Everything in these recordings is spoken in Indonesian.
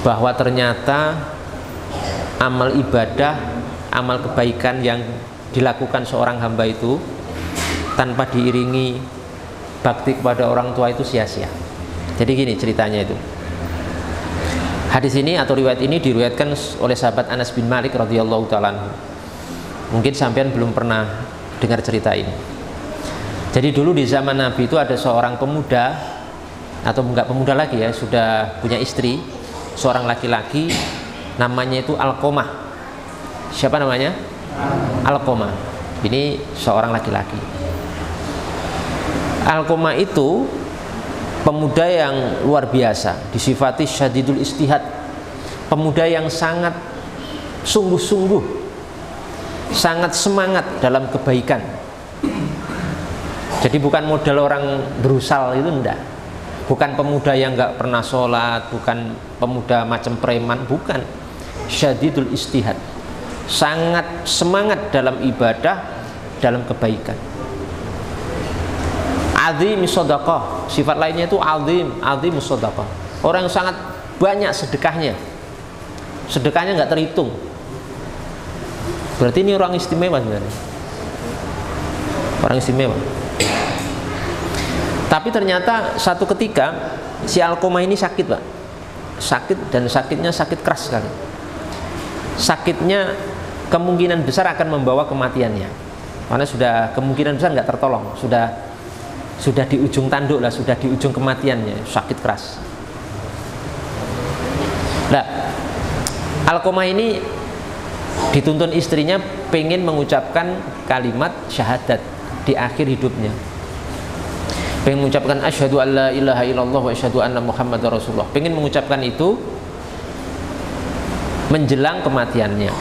bahwa ternyata amal ibadah, amal kebaikan yang dilakukan seorang hamba itu tanpa diiringi bakti kepada orang tua itu sia-sia. Jadi gini ceritanya itu. Hadis ini atau riwayat ini diriwayatkan oleh sahabat Anas bin Malik radhiyallahu ta'ala anhu. Mungkin sampean belum pernah dengar cerita ini. Jadi dulu di zaman Nabi itu ada seorang pemuda, atau enggak pemuda lagi ya, sudah punya istri, seorang laki-laki, namanya itu Alqamah. Siapa namanya? Alqamah. Ini seorang laki-laki. Alqamah itu pemuda yang luar biasa, disifati syadidul istihad, pemuda yang sangat sungguh-sungguh, sangat semangat dalam kebaikan. Jadi bukan model orang berusal itu, enggak. Bukan pemuda yang enggak pernah sholat, bukan pemuda macam preman, bukan. Syadidul istihad, sangat semangat dalam ibadah, dalam kebaikan. Azim sodaqah, sifat lainnya itu azim sodaqah. Orang yang sangat banyak sedekahnya, sedekahnya nggak terhitung. Berarti ini orang istimewa sebenarnya, orang istimewa. Tapi ternyata satu ketika si Alqamah ini sakit, Pak. Sakit, dan sakitnya sakit keras sekali. Sakitnya kemungkinan besar akan membawa kematiannya, karena sudah kemungkinan besar nggak tertolong, sudah di ujung tanduk lah, sudah di ujung kematiannya, sakit keras. Nah, Alqamah ini dituntun istrinya pengen mengucapkan kalimat syahadat di akhir hidupnya, pengen mengucapkan asyhadu alla ilaha illallah wa asyhadu anna muhammadar rasulullah, pengen mengucapkan itu menjelang kematiannya.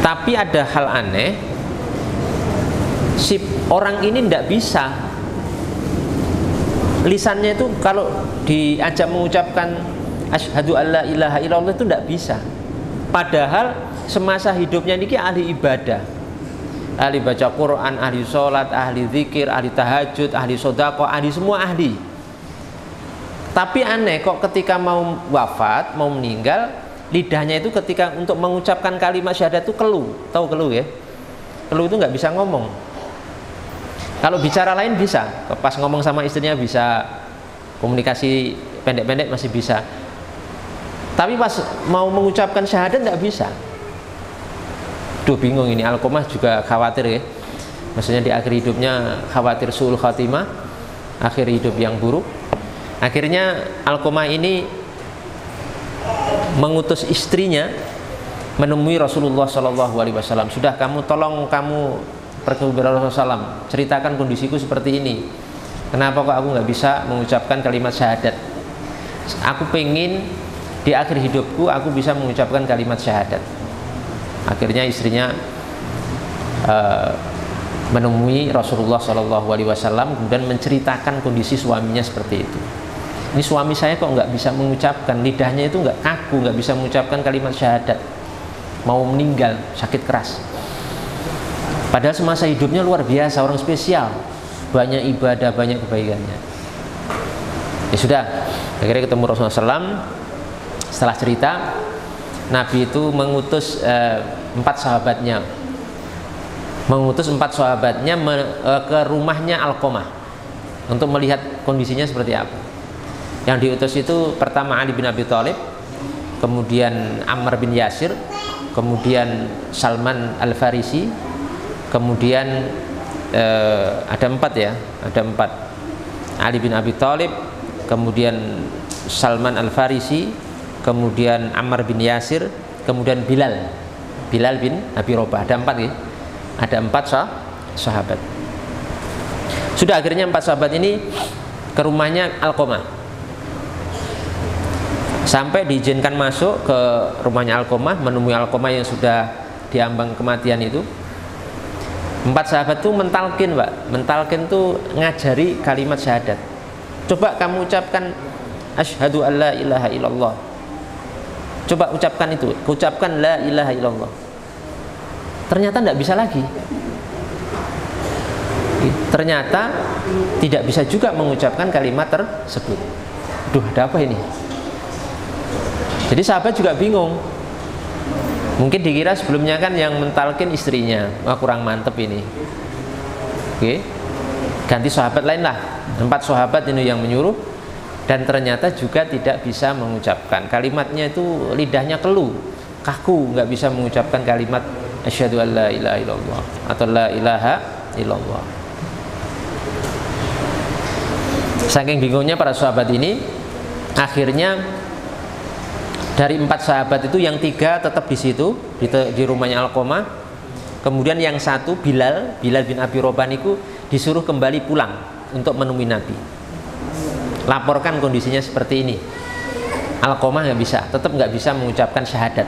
Tapi ada hal aneh, si orang ini tidak bisa, lisannya itu kalau diajak mengucapkan asyhadu alla ilaha illallah itu tidak bisa. Padahal semasa hidupnya ini ahli ibadah, ahli baca Quran, ahli sholat, ahli zikir, ahli tahajud, ahli sodaqah, ahli semua ahli. Tapi aneh kok ketika mau wafat, mau meninggal, lidahnya itu ketika untuk mengucapkan kalimat syahadat itu keluh. Tahu keluh ya? Keluh itu nggak bisa ngomong. Kalau bicara lain bisa, pas ngomong sama istrinya bisa, komunikasi pendek-pendek masih bisa. Tapi pas mau mengucapkan syahadat nggak bisa. Duh, bingung ini. Alqamah juga khawatir ya. Maksudnya di akhir hidupnya khawatir su'ul khatimah, akhir hidup yang buruk. Akhirnya Alqamah ini mengutus istrinya menemui Rasulullah SAW. Sudah, kamu tolong kamu pergi kepada Rasulullah SAW, ceritakan kondisiku seperti ini. Kenapa kok aku nggak bisa mengucapkan kalimat syahadat? Aku pengen di akhir hidupku aku bisa mengucapkan kalimat syahadat. Akhirnya istrinya menemui Rasulullah SAW, kemudian menceritakan kondisi suaminya seperti itu. Ini suami saya kok nggak bisa mengucapkan, lidahnya itu nggak kaku, nggak bisa mengucapkan kalimat syahadat, mau meninggal, sakit keras. Padahal semasa hidupnya luar biasa, orang spesial, banyak ibadah, banyak kebaikannya. Ya sudah, akhirnya ketemu Rasulullah SAW. Setelah cerita, Nabi itu mengutus 4 sahabatnya, ke rumahnya Alqamah untuk melihat kondisinya seperti apa. Yang diutus itu pertama Ali bin Abi Thalib, kemudian Ammar bin Yasir, kemudian Salman Al-Farisi, kemudian ada 4 ya, ada 4. Ali bin Abi Thalib, kemudian Salman Al-Farisi, kemudian Ammar bin Yasir, kemudian Bilal bin Abi Robah. Ada 4 ya, ada 4 sahabat. Sudah, akhirnya 4 sahabat ini ke rumahnya Alqamah. Sampai diizinkan masuk ke rumahnya Alqamah, menemui Alqamah yang sudah diambang kematian itu. 4 sahabat itu mentalkin, Pak. Mentalkin itu ngajari kalimat syahadat. Coba kamu ucapkan asyhadu alla ilaha illallah. Coba ucapkan itu, ucapkan la ilaha illallah. Ternyata tidak bisa lagi. Ternyata tidak bisa juga mengucapkan kalimat tersebut. Duh, ada apa ini? Jadi sahabat juga bingung. Mungkin dikira sebelumnya kan yang mentalkin istrinya, wah kurang mantep ini. Oke, ganti sahabat lain lah. 4 sahabat ini yang menyuruh, dan ternyata juga tidak bisa mengucapkan kalimatnya, itu lidahnya keluh, kaku, nggak bisa mengucapkan kalimat asyhadu an la ilaha illallah atau la ilaha illallah. Saking bingungnya para sahabat ini, akhirnya dari 4 sahabat itu yang 3 tetap di situ di rumahnya Alqamah. Kemudian yang 1 Bilal bin Abi Robah itu disuruh kembali pulang untuk menemui Nabi. Laporkan kondisinya seperti ini. Alqamah nggak bisa, tetap nggak bisa mengucapkan syahadat.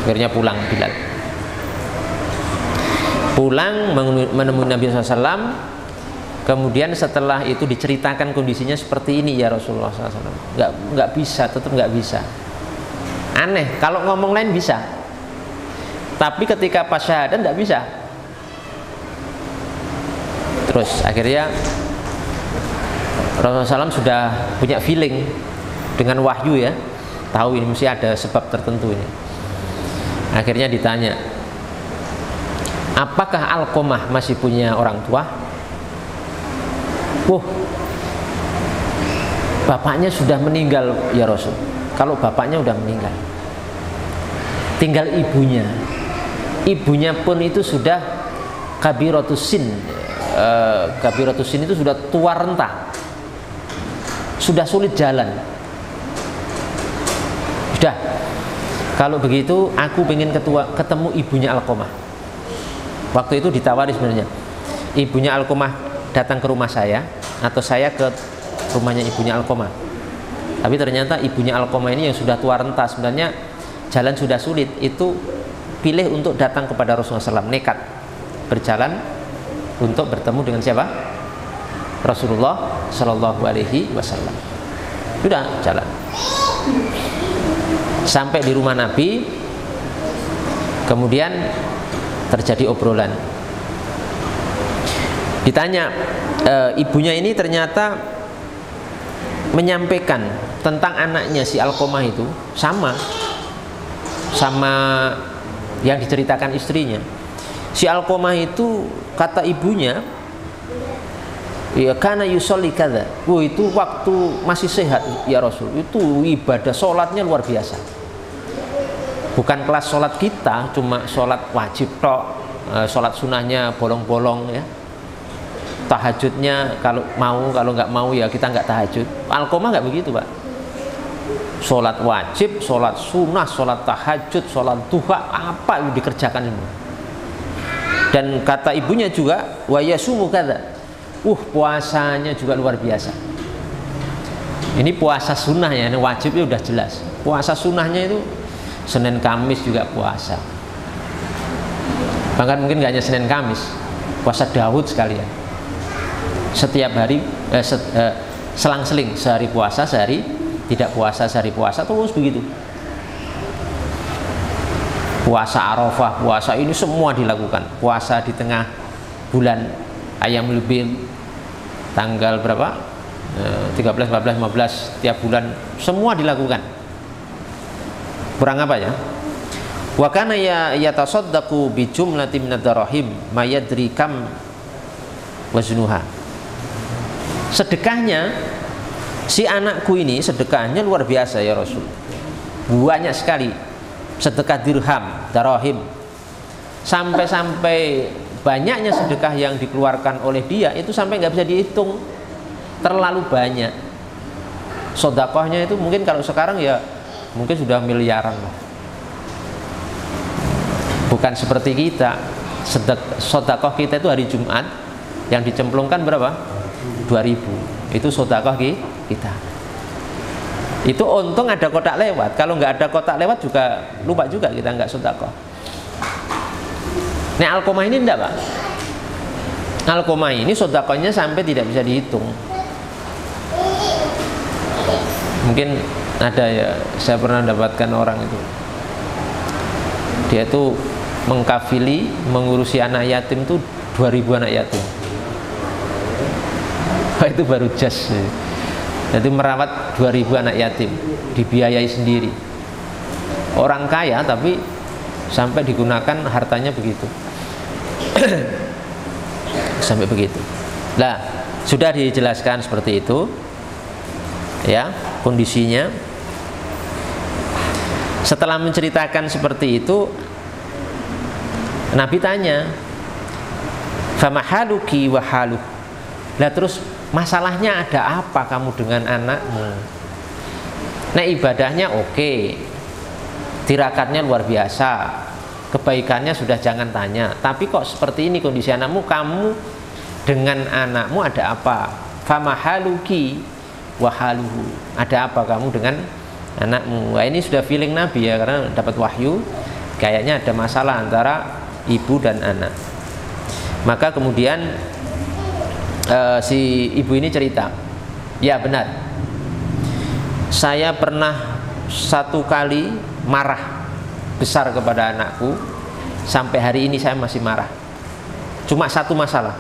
Akhirnya pulang Bilal. Pulang menemui Nabi SAW. Kemudian setelah itu diceritakan kondisinya seperti ini ya Rasulullah SAW. Nggak bisa, tetap nggak bisa. Aneh, kalau ngomong lain bisa, tapi ketika pas syahadat nggak bisa. Terus akhirnya Rasulullah SAW sudah punya feeling dengan wahyu ya, tahu ini mesti ada sebab tertentu ini. Akhirnya ditanya, apakah Alqamah masih punya orang tua? Bapaknya sudah meninggal ya Rasul. Kalau bapaknya sudah meninggal, tinggal ibunya. Ibunya pun itu sudah kabiratus sin. Kabiratus sin itu sudah tua renta, sudah sulit jalan. Sudah, kalau begitu aku pengen ketemu ibunya Alqamah. Waktu itu ditawari sebenarnya, ibunya Alqamah datang ke rumah saya atau saya ke rumahnya ibunya Alqamah. Tapi ternyata ibunya Alqamah ini yang sudah tua renta, sebenarnya jalan sudah sulit, itu pilih untuk datang kepada Rasulullah SAW, nekat berjalan untuk bertemu dengan siapa? Rasulullah Shallallahu Alaihi Wasallam. Sudah jalan sampai di rumah Nabi. Kemudian terjadi obrolan. Ditanya, ibunya ini ternyata menyampaikan tentang anaknya si Alqamah itu sama yang diceritakan istrinya. Si Alqamah itu kata ibunya, ya karena yusolli kada, itu waktu masih sehat ya Rasul, itu ibadah sholatnya luar biasa. Bukan kelas sholat kita, cuma sholat wajib tok, sholat sunnahnya bolong-bolong ya. Tahajudnya kalau mau, kalau nggak mau ya kita nggak tahajud. Alqamah nggak begitu Pak. Sholat wajib, sholat sunnah, sholat tahajud, sholat duha, apa yang dikerjakan ini. Dan kata ibunya juga, wa yasumu kada, puasanya juga luar biasa. Ini puasa sunnah ya, ini wajibnya udah jelas. Puasa sunnahnya itu Senin Kamis juga puasa. Bahkan mungkin nggak hanya Senin Kamis, puasa Daud sekalian. Setiap hari selang-seling, sehari puasa, sehari tidak puasa, sehari puasa, terus begitu. Puasa Arafah, puasa ini semua dilakukan. Puasa di tengah bulan Ayyamul Bid, tanggal berapa? 13, 14, 15 tiap bulan semua dilakukan. Kurang apa ya? Wa kana yatasaddaqu bi jumlatin minad darahim mayadri kam waznuha. Sedekahnya si anakku ini, sedekahnya luar biasa ya Rasul, banyak sekali. Sedekah dirham, darahim, sampai banyaknya sedekah yang dikeluarkan oleh dia itu sampai nggak bisa dihitung, terlalu banyak. Sedekahnya itu mungkin kalau sekarang ya mungkin sudah miliaran lah. Bukan seperti kita, sedekah kita itu hari Jumat yang dicemplungkan berapa? 2000. Itu sedekah kita. Itu untung ada kotak lewat. Kalau nggak ada kotak lewat juga lupa juga kita nggak sedekah. Nah Alqamah ini enggak Pak. Alqamah ini sedekahnya sampai tidak bisa dihitung. Mungkin ada ya, saya pernah dapatkan orang itu, dia itu mengkafili, mengurusi anak yatim itu 2000 anak yatim. Itu baru jas. Jadi merawat 2000 anak yatim, dibiayai sendiri. Orang kaya tapi sampai digunakan hartanya begitu. Sampai begitu. Nah, sudah dijelaskan seperti itu. Ya, kondisinya. Setelah menceritakan seperti itu, Nabi tanya, "Famahaluki wa haluh." Lah terus masalahnya ada apa kamu dengan anakmu? Nah, ibadahnya oke, tirakatnya luar biasa, kebaikannya sudah jangan tanya. Tapi kok seperti ini kondisi anakmu, kamu dengan anakmu ada apa? Famahaluki wa haluhu. Ada apa kamu dengan anakmu? Wah, ini sudah feeling Nabi ya, karena dapat wahyu, kayaknya ada masalah antara ibu dan anak. Maka kemudian si ibu ini cerita, ya benar, saya pernah satu kali marah besar kepada anakku, sampai hari ini saya masih marah. Cuma satu masalah.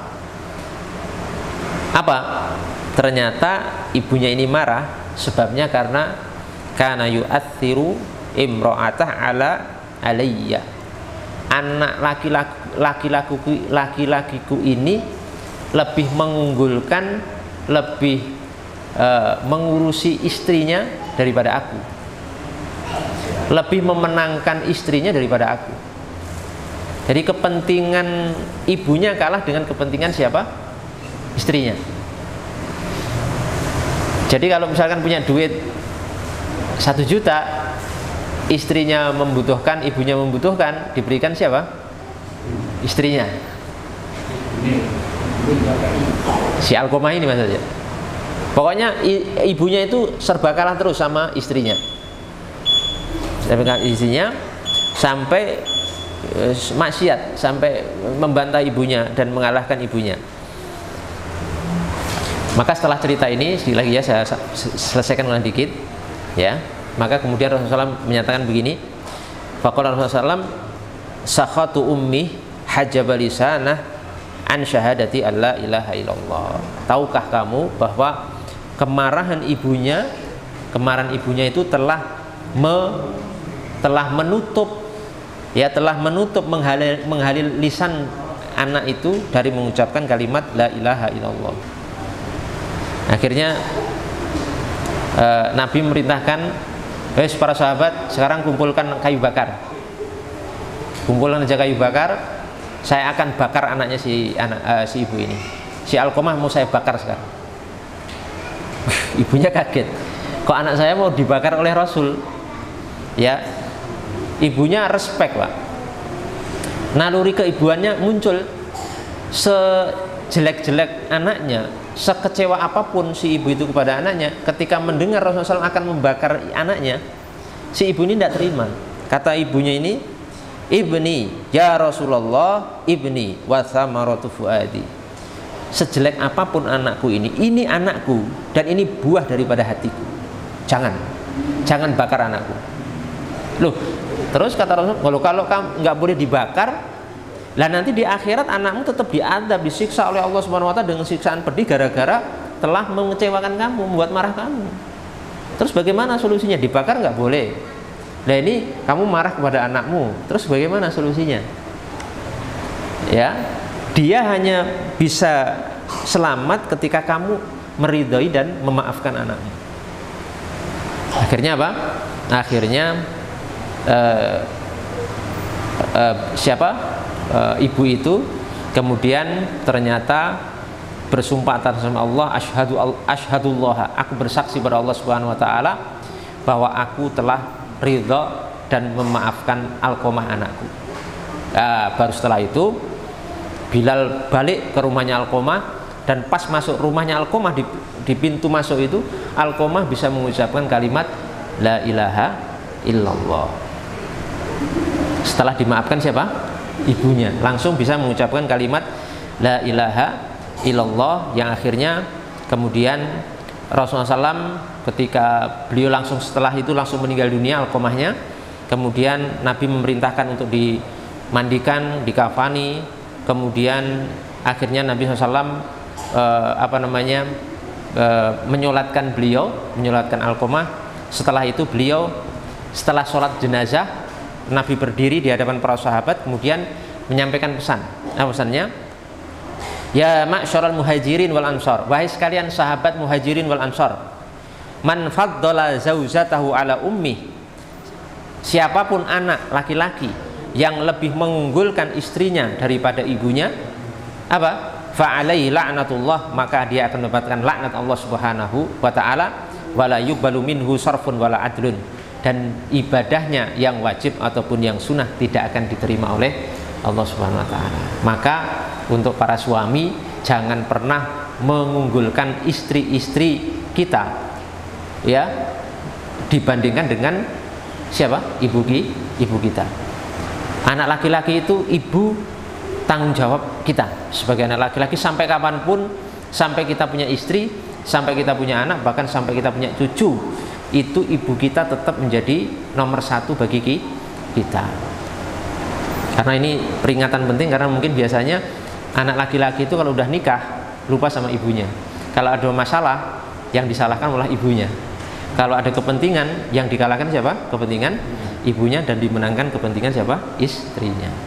Apa? Ternyata ibunya ini marah sebabnya karena kana yu'athiru imra'atah ala alayya. Anak laki-lakiku ini lebih mengunggulkan, lebih mengurusi istrinya daripada aku, lebih memenangkan istrinya daripada aku. Jadi kepentingan ibunya kalah dengan kepentingan siapa? Istrinya. Jadi kalau misalkan punya duit 1 juta, istrinya membutuhkan, ibunya membutuhkan, diberikan siapa? Istrinya. Si Alqomah ini maksudnya. Pokoknya ibunya itu serba kalah terus sama istrinya. Istrinya sampai maksiat, sampai membantah ibunya dan mengalahkan ibunya. Maka setelah cerita ini, sekali lagi ya saya selesaikan ulang dikit, ya. Maka kemudian Rasulullah SAW menyatakan begini, faqala Rasulullah SAW, sakhatu ummi hajjaba lisanah an syahadati alla ilaha illallah. Tahukah kamu bahwa kemarahan ibunya itu telah menutup, ya, telah menutup menghalil lisan anak itu dari mengucapkan kalimat la ilaha illallah. Akhirnya Nabi memerintahkan, wes para sahabat, sekarang kumpulkan kayu bakar. Kumpulkan aja kayu bakar, saya akan bakar anaknya si ibu ini. Si Alqomah mau saya bakar sekarang. Ibunya kaget, kok anak saya mau dibakar oleh Rasul? Ya, ibunya respect, Pak. Naluri keibuannya muncul. Sejelek-jelek anaknya, sekecewa apapun si ibu itu kepada anaknya, ketika mendengar Rasulullah SAW akan membakar anaknya, si ibu ini tidak terima. Kata ibunya ini, ibni ya Rasulullah, ibni wa thamaratu fuadi. Sejelek apapun anakku ini anakku dan ini buah daripada hatiku. Jangan bakar anakku. Loh, terus kata Rasul, kalau kamu nggak boleh dibakar, lah nanti di akhirat anakmu tetap diadab, disiksa oleh Allah Subhanahu wa taala dengan siksaan pedih gara-gara telah mengecewakan kamu, membuat marah kamu. Terus bagaimana solusinya? Dibakar nggak boleh. Nah ini kamu marah kepada anakmu, terus bagaimana solusinya? Ya, dia hanya bisa selamat ketika kamu meridhoi dan memaafkan anakmu. Akhirnya apa? Akhirnya ibu itu kemudian ternyata bersumpah atas nama Allah, asyhadullah, aku bersaksi pada Allah Subhanahu wa taala bahwa aku telah ridha dan memaafkan Alqomah anakku. Baru setelah itu Bilal balik ke rumahnya Alqomah, dan pas masuk rumahnya Alqomah, di pintu masuk itu Alqomah bisa mengucapkan kalimat la ilaha illallah. Setelah dimaafkan siapa? Ibunya langsung bisa mengucapkan kalimat la ilaha illallah, yang akhirnya kemudian Rasulullah SAW ketika beliau langsung setelah itu langsung meninggal dunia Alqomahnya, kemudian Nabi memerintahkan untuk dimandikan, dikafani, kemudian akhirnya Nabi SAW menyolatkan beliau, menyolatkan Alqamah. Setelah itu beliau setelah sholat jenazah, Nabi berdiri di hadapan para sahabat, kemudian menyampaikan pesan. Pesannya, ya ma'syaral muhajirin wal ansor, wahai sekalian sahabat muhajirin wal ansor, man faddala zaujatahu ala ummi, siapapun anak laki-laki yang lebih mengunggulkan istrinya daripada ibunya, fa'alaihi la'natullah, maka dia akan mendapatkan laknat Allah Subhanahu wa taala, wala yuqbalu minhu sarfun wala adlun, dan ibadahnya yang wajib ataupun yang sunnah tidak akan diterima oleh Allah Subhanahu wa taala. Maka untuk para suami, jangan pernah mengunggulkan istri-istri kita ya dibandingkan dengan siapa? Ibu kita. Anak laki-laki itu ibu tanggung jawab kita sebagai anak laki-laki sampai kapanpun, sampai kita punya istri, sampai kita punya anak, bahkan sampai kita punya cucu, itu ibu kita tetap menjadi nomor satu bagi kita. Karena ini peringatan penting, karena mungkin biasanya anak laki-laki itu kalau udah nikah lupa sama ibunya. Kalau ada masalah yang disalahkan malah ibunya. Kalau ada kepentingan yang dikalahkan siapa? Kepentingan ibunya, dan dimenangkan kepentingan siapa? Istrinya.